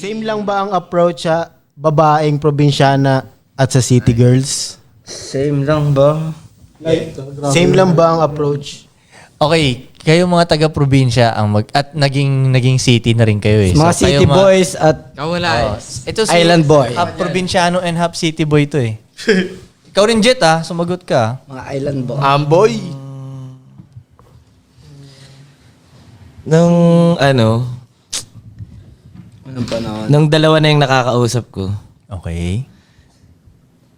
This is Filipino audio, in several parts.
Same lang ba ang approach sa babaeng probinsyana at sa city girls? Same lang ba? Same lang ba ang approach? Okay, kayo mga taga-probinsya ang at naging city na rin kayo eh. Mga So, kayo city boys at Wala. ito Island boy. Half probinsyano and half city boy to eh. Ikaw rin Jet sumagot ka. mga island boy. Amboy. Nung ano, Anong panahon? nung dalawa na yung nakakausap ko, Okay.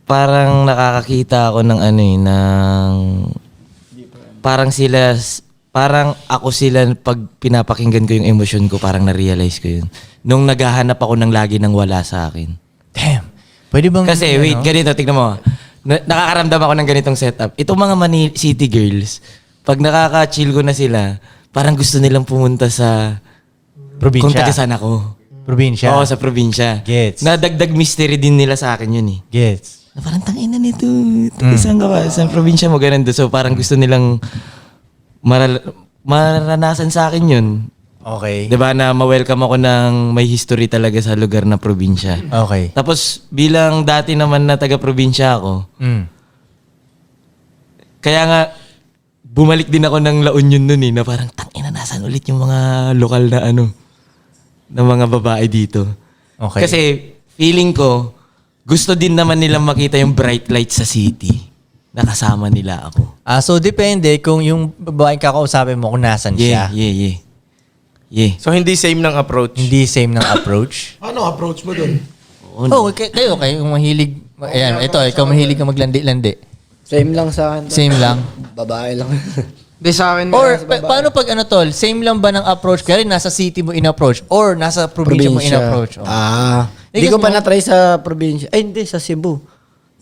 parang nakakakita ako ng ano eh, ng parang ako sila pag pinapakinggan ko yung emosyon ko, parang na-realize ko yun. Nung naghahanap ako ng lagi nang wala sa akin. Damn. Pwede bang Kasi wait, ganito, tignan mo. Nakakaramdam ako ng ganitong setup. Itong mga city girls, pag nakaka-chill ko na sila, parang gusto nilang pumunta sa kung probinsya? taga saan ako. Probinsya. Oo, sa probinsya. Gets. Nadagdag mystery din nila sa akin yun eh. Gets. Na parang tangina nito. Saan ka ba? Sa probinsya mo, ganun doon. So parang gusto nilang maranasan sa akin yun. Okay. Diba na ma-welcome ako ng may history talaga sa lugar na probinsya. Okay. Tapos bilang dati naman na taga-probinsya ako, kaya nga bumalik din ako ng La Union nun eh, na parang tangina nasan ulit yung mga lokal na na mga babae dito. Okay. Kasi feeling ko, gusto din naman nilang makita yung bright light sa city. Nakasama nila ako. So depende kung yung babaeng kakausapin mo kung nasan siya. Yeah. So, hindi same ng approach? Hindi same ng approach. Ano approach mo dun? Oh, kayo kung mahilig. Ayan, ito, ikaw mahilig ka maglandi-landi. Same lang sa akin. Same lang. Babae lang. Hindi sa akin. Or paano pag ano tol, same lang ba ng approach? Kaya rin nasa city mo in-approach or nasa probinsya mo in-approach? Oh. Hindi ko pa na-try sa probinsya. Ay, hindi, sa Cebu.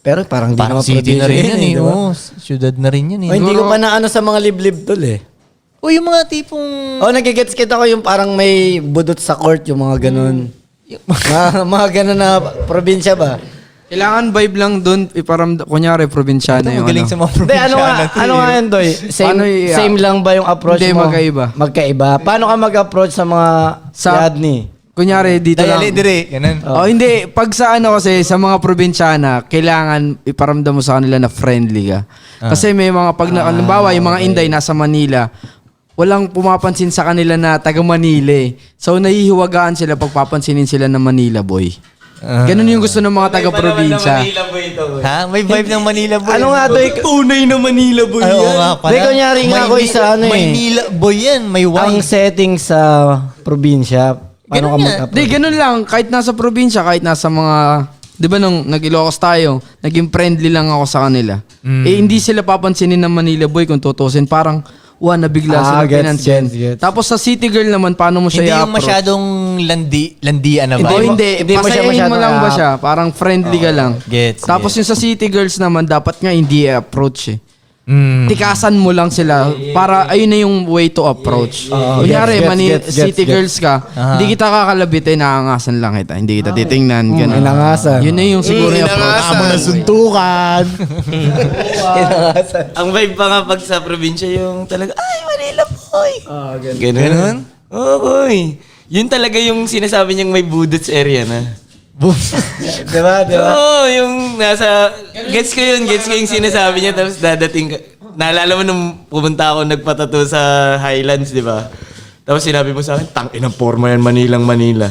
Pero parang di Parang naman city na rin yan eh. diba? Oh, syudad na rin yan eh. Oh, hindi ko pa na sa mga liblib tol eh. O yung mga tipong... Nagigets kita ko yung parang may budot sa court, yung mga ganun. mga ganun na probinsya ba? Kailangan vibe lang doon, iparamdam, kunyari, probinsyana yung Magaling sa mga Hindi, probinsya. ano nga yan, Doy? Same lang ba yung approach Hindi, mo? magkaiba. Magkaiba. Paano ka mag-approach sa mga Yadni? Kunyari, dito lang. Dayali dire, ganun. Hindi. Pag sa kasi, sa mga probinsyana, kailangan iparamdam mo sa kanila na friendly ka. Kasi may mga, halimbawa, yung mga Inday nasa Manila, walang pumapansin sa kanila na taga Manila eh. So, nahihiwagaan sila pag papansinin sila ng Manila boy. Ganun yung gusto ng mga taga-probinsya. Ha? May vibe ng Manila boy. Ano nga, Doy? Tunay na Manila boy Ay, oo nga pala. Di, kunyari nga ako isa, Manila boy yan. May Ang wine. setting sa probinsya, paano ka Ganun nga. mag-approach? Di, ganun lang. Kahit nasa probinsya, kahit nasa mga... Di ba nung nag-Ilocos tayo, naging friendly lang ako sa kanila. Hindi sila papansinin ng Manila boy kung tutusin. Parang, nabigla sila pinansin. gets. Tapos sa city girl naman, paano mo siya Hindi yung i-approach? masyadong landian na Hindi, vibe. hindi. Hindi mo siya Pasayahin mo masyado lang ba siya? Parang friendly ka lang. Gets, Tapos yung sa city girls naman, dapat nga hindi i-approach eh. Mm. Tikasan mo lang sila para ayun na yung way to approach. Kunyari, gets, city girls ka, hindi kita kakalabitin, nakangasan lang kita. Hindi kita titingnan. Ganun. Inangasan. Yun na yung siguro yung approach. Amo na suntukan. Ang vibe pa nga pag sa probinsya yung talaga, ay, Manila boy! Ganun. Ganun? Oo, boy. Yun talaga yung sinasabi niyang may budots area na. Diba? Oo, yung nasa... Gets ko yung sinasabi niya tapos dadating ka. Naalala mo nung pumunta ako nagpatato sa Highlands, di ba? Tapos sinabi mo sa akin, tangin ang forma yan, Manila.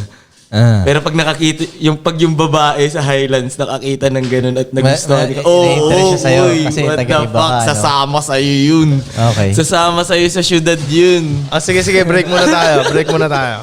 Pero pag nakakita, yung babae sa Highlands nakakita ng ganun at nagustuhan ka, na-interest siya sa'yo oy, kasi what the taga-iba fuck, ka, no? sasama sa'yo yun. Okay. Sasama sa'yo sa syudad yun. Sige, break muna tayo.